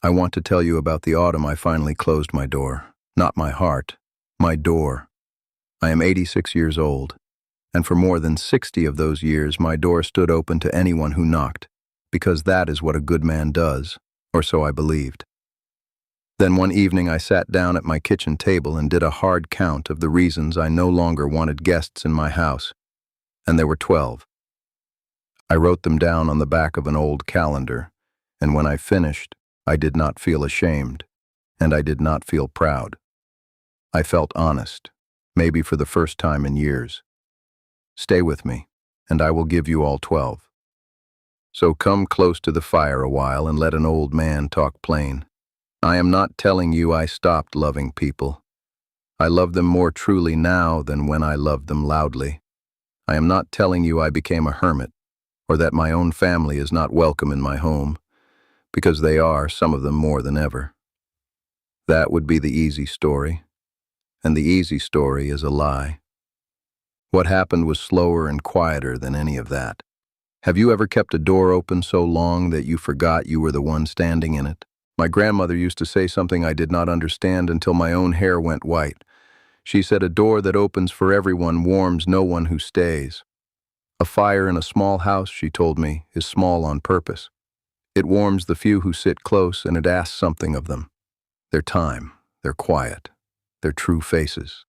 I want to tell you about the autumn I finally closed my door. Not my heart, my door. I am 86 years old, and for more than 60 of those years my door stood open to anyone who knocked, because that is what a good man does, or so I believed. Then one evening I sat down at my kitchen table and did a hard count of the reasons I no longer wanted guests in my house, and there were 12. I wrote them down on the back of an old calendar, and when I finished, I did not feel ashamed, and I did not feel proud. I felt honest, maybe for the first time in years. Stay with me, and I will give you all 12. So come close to the fire a while and let an old man talk plain. I am not telling you I stopped loving people. I love them more truly now than when I loved them loudly. I am not telling you I became a hermit, or that my own family is not welcome in my home, because they are, some of them more than ever. That would be the easy story, and the easy story is a lie. What happened was slower and quieter than any of that. Have you ever kept a door open so long that you forgot you were the one standing in it? My grandmother used to say something I did not understand until my own hair went white. She said, "A door that opens for everyone warms no one who stays." A fire in a small house, she told me, is small on purpose. It warms the few who sit close, and it asks something of them. Their time, their quiet, their true faces.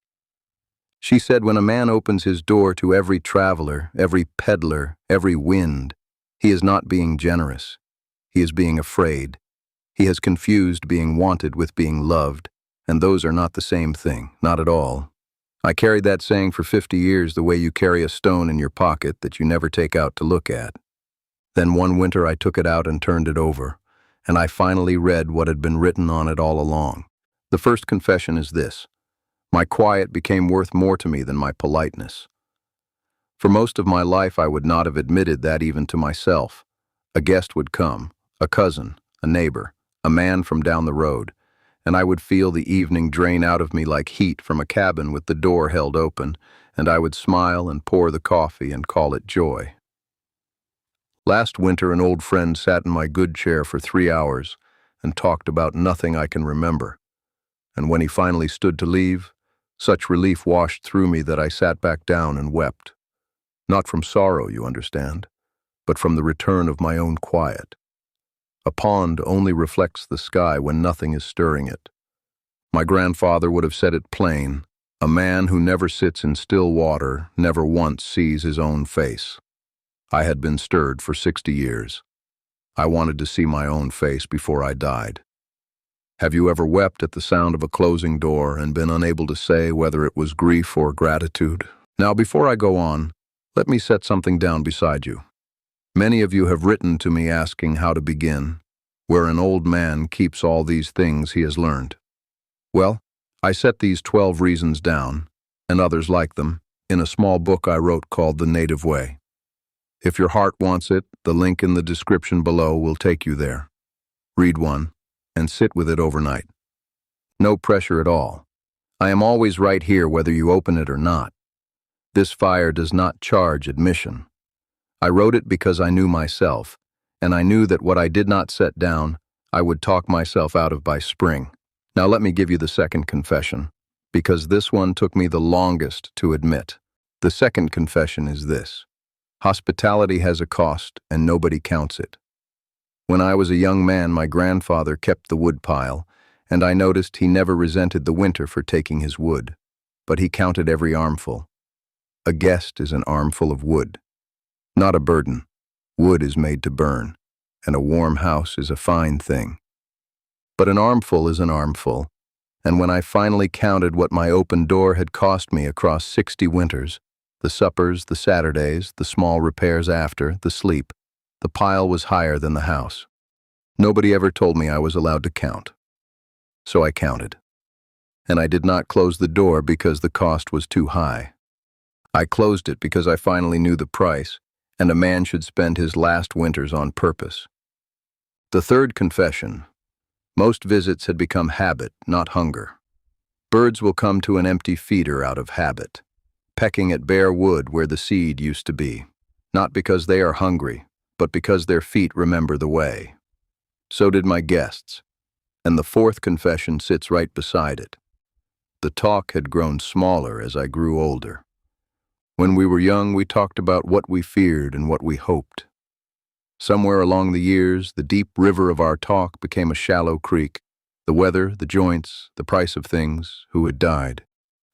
She said when a man opens his door to every traveler, every peddler, every wind, he is not being generous. He is being afraid. He has confused being wanted with being loved, and those are not the same thing, not at all. I carried that saying for 50 years the way you carry a stone in your pocket that you never take out to look at. Then one winter I took it out and turned it over, and I finally read what had been written on it all along. The first confession is this: my quiet became worth more to me than my politeness. For most of my life I would not have admitted that even to myself. A guest would come, a cousin, a neighbor, a man from down the road, and I would feel the evening drain out of me like heat from a cabin with the door held open, and I would smile and pour the coffee and call it joy. Last winter, an old friend sat in my good chair for 3 hours and talked about nothing I can remember. And when he finally stood to leave, such relief washed through me that I sat back down and wept. Not from sorrow, you understand, but from the return of my own quiet. A pond only reflects the sky when nothing is stirring it. My grandfather would have said it plain: a man who never sits in still water never once sees his own face. I had been stirred for 60 years. I wanted to see my own face before I died. Have you ever wept at the sound of a closing door and been unable to say whether it was grief or gratitude? Now, before I go on, let me set something down beside you. Many of you have written to me asking how to begin, where an old man keeps all these things he has learned. Well, I set these 12 reasons down, and others like them, in a small book I wrote called The Native Way. If your heart wants it, the link in the description below will take you there. Read one, and sit with it overnight. No pressure at all. I am always right here whether you open it or not. This fire does not charge admission. I wrote it because I knew myself, and I knew that what I did not set down, I would talk myself out of by spring. Now let me give you the second confession, because this one took me the longest to admit. The second confession is this: hospitality has a cost, and nobody counts it. When I was a young man, my grandfather kept the wood pile, and I noticed he never resented the winter for taking his wood, but he counted every armful. A guest is an armful of wood, not a burden. Wood is made to burn, and a warm house is a fine thing. But an armful is an armful, and when I finally counted what my open door had cost me across 60 winters, the suppers, the Saturdays, the small repairs after, the sleep, the pile was higher than the house. Nobody ever told me I was allowed to count. So I counted. And I did not close the door because the cost was too high. I closed it because I finally knew the price, and a man should spend his last winters on purpose. The third confession: most visits had become habit, not hunger. Birds will come to an empty feeder out of habit, pecking at bare wood where the seed used to be, not because they are hungry, but because their feet remember the way. So did my guests. and the fourth confession sits right beside it. The talk had grown smaller as I grew older. When we were young, we talked about what we feared and what we hoped. Somewhere along the years, the deep river of our talk became a shallow creek. The weather, the joints, the price of things, who had died.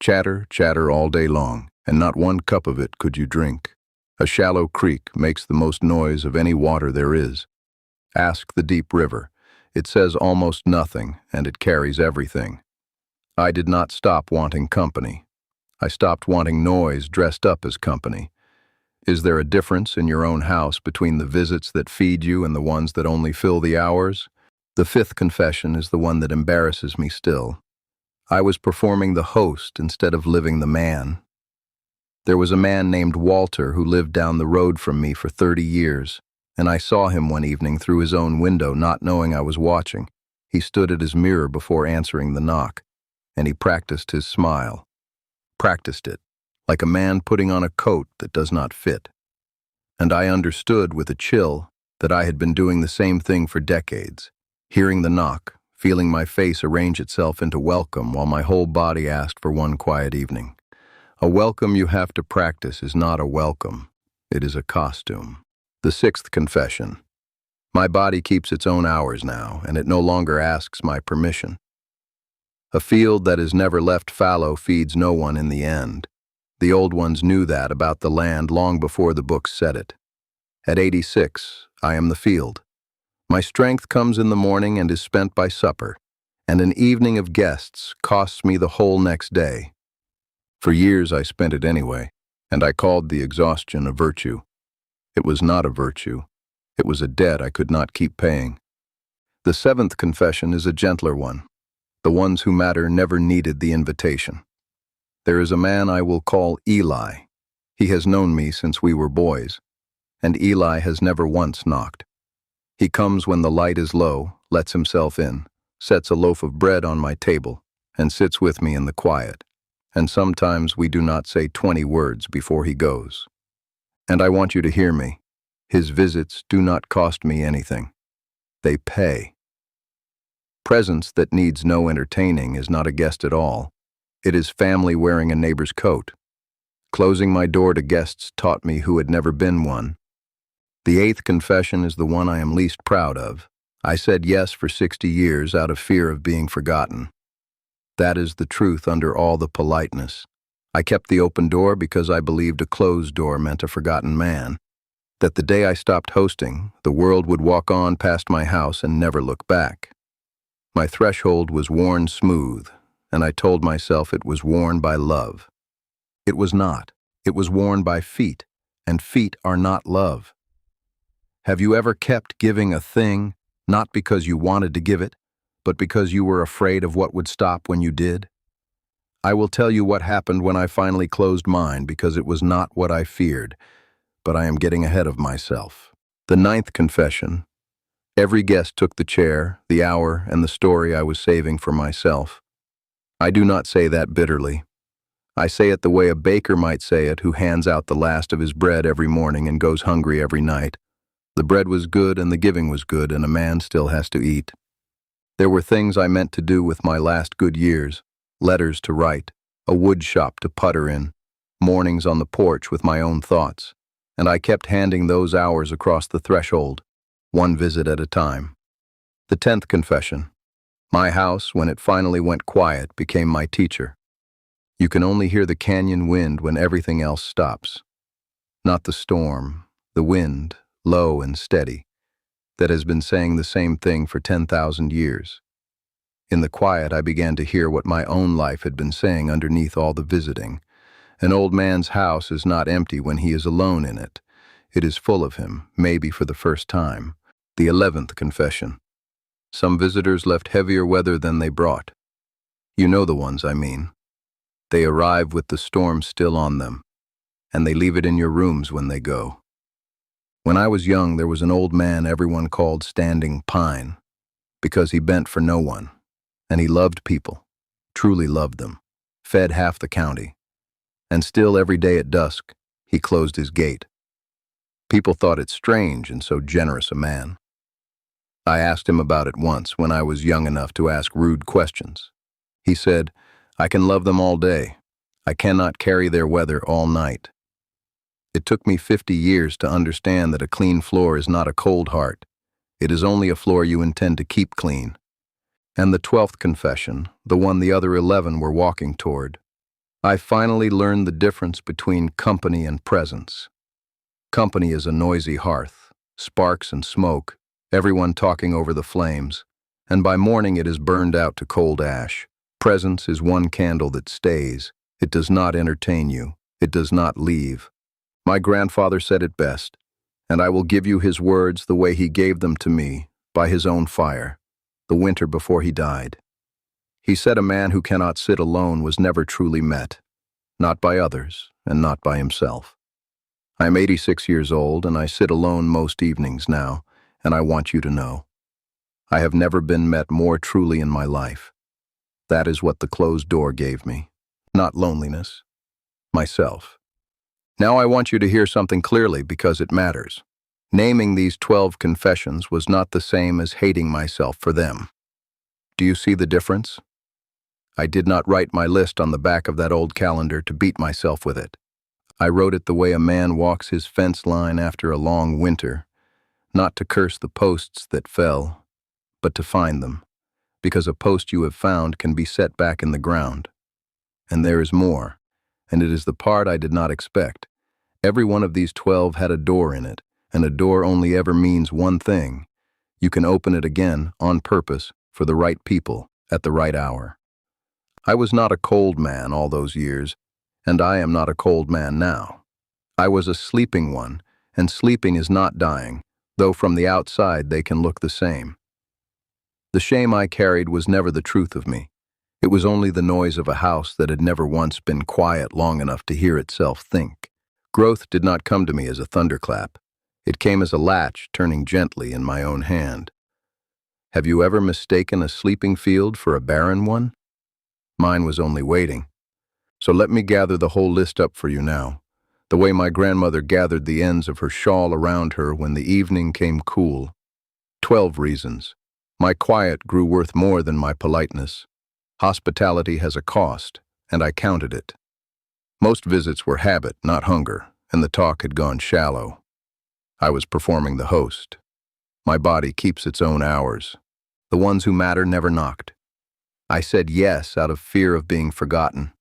Chatter, chatter all day long, and not one cup of it could you drink. A shallow creek makes the most noise of any water there is. Ask the deep river. It says almost nothing, and it carries everything. I did not stop wanting company. I stopped wanting noise dressed up as company. Is there a difference in your own house between the visits that feed you and the ones that only fill the hours? The fifth confession is the one that embarrasses me still. I was performing the host instead of living the man. There was a man named Walter who lived down the road from me for 30 years, and I saw him one evening through his own window, not knowing I was watching. He stood at his mirror before answering the knock, and he practiced his smile. Practiced it, like a man putting on a coat that does not fit. And I understood with a chill that I had been doing the same thing for decades, hearing the knock, feeling my face arrange itself into welcome while my whole body asked for one quiet evening. A welcome you have to practice is not a welcome, it is a costume. The sixth confession. My body keeps its own hours now, and it no longer asks my permission. A field that is never left fallow feeds no one in the end. The old ones knew that about the land long before the books said it. At 86, I am the field. My strength comes in the morning and is spent by supper, and an evening of guests costs me the whole next day. For years I spent it anyway, and I called the exhaustion a virtue. It was not a virtue. It was a debt I could not keep paying. The seventh confession is a gentler one. The ones who matter never needed the invitation. There is a man I will call Eli. He has known me since we were boys, and Eli has never once knocked. He comes when the light is low, lets himself in, sets a loaf of bread on my table, and sits with me in the quiet. And sometimes we do not say 20 words before he goes. And I want you to hear me. His visits do not cost me anything. They pay. Presence that needs no entertaining is not a guest at all. It is family wearing a neighbor's coat. Closing my door to guests taught me who had never been one. The eighth confession is the one I am least proud of. I said yes for 60 years out of fear of being forgotten. That is the truth under all the politeness. I kept the open door because I believed a closed door meant a forgotten man. That the day I stopped hosting, the world would walk on past my house and never look back. My threshold was worn smooth, and I told myself it was worn by love. It was not. It was worn by feet, and feet are not love. Have you ever kept giving a thing, not because you wanted to give it, but because you were afraid of what would stop when you did? I will tell you what happened when I finally closed mine, because it was not what I feared, but I am getting ahead of myself. The ninth confession. Every guest took the chair, the hour, and the story I was saving for myself. I do not say that bitterly. I say it the way a baker might say it who hands out the last of his bread every morning and goes hungry every night. The bread was good and the giving was good, and a man still has to eat. There were things I meant to do with my last good years, letters to write, a wood shop to putter in, mornings on the porch with my own thoughts, and I kept handing those hours across the threshold, one visit at a time. The 10th confession. My house, when it finally went quiet, became my teacher. You can only hear the canyon wind when everything else stops. Not the storm, the wind, low and steady, that has been saying the same thing for 10,000 years. In the quiet, I began to hear what my own life had been saying underneath all the visiting. An old man's house is not empty when he is alone in it. It is full of him, maybe for the first time. The 11th confession. Some visitors left heavier weather than they brought. You know the ones I mean. They arrive with the storm still on them, and they leave it in your rooms when they go. When I was young, there was an old man everyone called Standing Pine, because he bent for no one, and he loved people, truly loved them, fed half the county, and still every day at dusk, he closed his gate. People thought it strange in so generous a man. I asked him about it once when I was young enough to ask rude questions. He said, I can love them all day. I cannot carry their weather all night. It took me 50 years to understand that a clean floor is not a cold heart. It is only a floor you intend to keep clean. And the 12th confession, the one the other 11 were walking toward, I finally learned the difference between company and presence. Company is a noisy hearth, sparks and smoke, everyone talking over the flames, and by morning it is burned out to cold ash. Presence is one candle that stays. It does not entertain you. It does not leave. My grandfather said it best, and I will give you his words the way he gave them to me, by his own fire, the winter before he died. He said a man who cannot sit alone was never truly met, not by others and not by himself. I am 86 years old and I sit alone most evenings now, and I want you to know. I have never been met more truly in my life. That is what the closed door gave me, not loneliness, myself. Now I want you to hear something clearly because it matters. Naming these 12 confessions was not the same as hating myself for them. Do you see the difference? I did not write my list on the back of that old calendar to beat myself with it. I wrote it the way a man walks his fence line after a long winter, not to curse the posts that fell, but to find them, because a post you have found can be set back in the ground. And there is more, and it is the part I did not expect. Every one of these 12 had a door in it, and a door only ever means one thing. You can open it again, on purpose, for the right people, at the right hour. I was not a cold man all those years, and I am not a cold man now. I was a sleeping one, and sleeping is not dying, though from the outside they can look the same. The shame I carried was never the truth of me. It was only the noise of a house that had never once been quiet long enough to hear itself think. Growth did not come to me as a thunderclap. It came as a latch turning gently in my own hand. Have you ever mistaken a sleeping field for a barren one? Mine was only waiting. So let me gather the whole list up for you now, the way my grandmother gathered the ends of her shawl around her when the evening came cool. 12 reasons. My quiet grew worth more than my politeness. Hospitality has a cost, and I counted it. Most visits were habit, not hunger, and the talk had gone shallow. I was performing the host. My body keeps its own hours. The ones who matter never knocked. I said yes out of fear of being forgotten.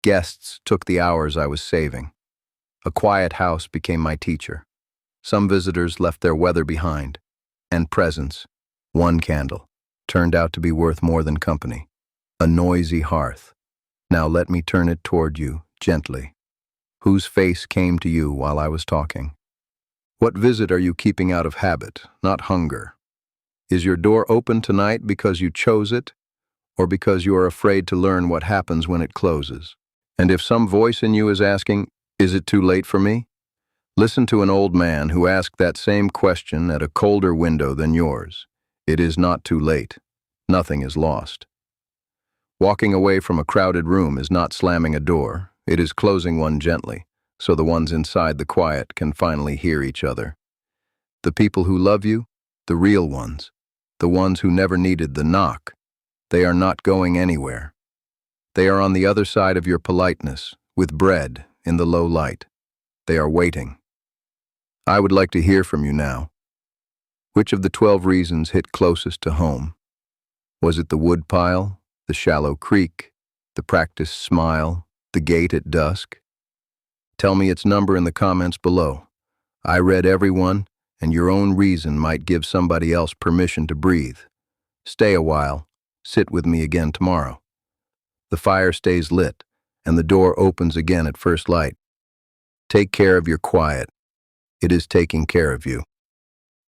Guests took the hours I was saving. A quiet house became my teacher. Some visitors left their weather behind, and presence, one candle, turned out to be worth more than company. A noisy hearth. Now let me turn it toward you, gently. Whose face came to you while I was talking? What visit are you keeping out of habit, not hunger? Is your door open tonight because you chose it, or because you are afraid to learn what happens when it closes? And if some voice in you is asking, is it too late for me? Listen to an old man who asked that same question at a colder window than yours. It is not too late. Nothing is lost. Walking away from a crowded room is not slamming a door. It is closing one gently, so the ones inside the quiet can finally hear each other. The people who love you, the real ones, the ones who never needed the knock, they are not going anywhere. They are on the other side of your politeness, with bread in the low light. They are waiting. I would like to hear from you now. Which of the 12 reasons hit closest to home? Was it the woodpile, the shallow creek, the practiced smile, the gate at dusk? Tell me its number in the comments below. I read every one, and your own reason might give somebody else permission to breathe. Stay a while. Sit with me again tomorrow. The fire stays lit, and the door opens again at first light. Take care of your quiet. It is taking care of you.